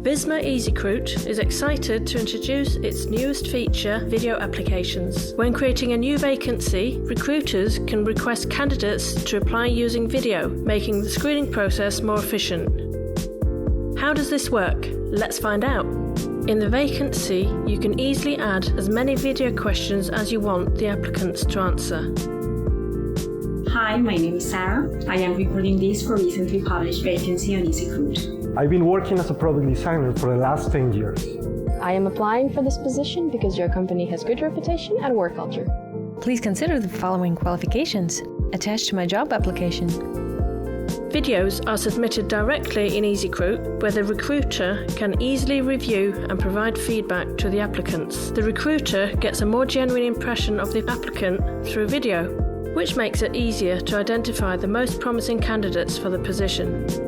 Visma EasyCruit is excited to introduce its newest feature, video applications. When creating a new vacancy, recruiters can request candidates to apply using video, making the screening process more efficient. How does this work? Let's find out. In the vacancy, you can easily add as many video questions as you want the applicants to answer. Hi, my name is Sarah. I am reporting this for recently published vacancy on EasyCruit. I've been working as a product designer for the last 10 years. I am applying for this position because your company has good reputation and work culture. Please consider the following qualifications attached to my job application. Videos are submitted directly in EasyCruit, where the recruiter can easily review and provide feedback to the applicants. The recruiter gets a more genuine impression of the applicant through video, which makes it easier to identify the most promising candidates for the position.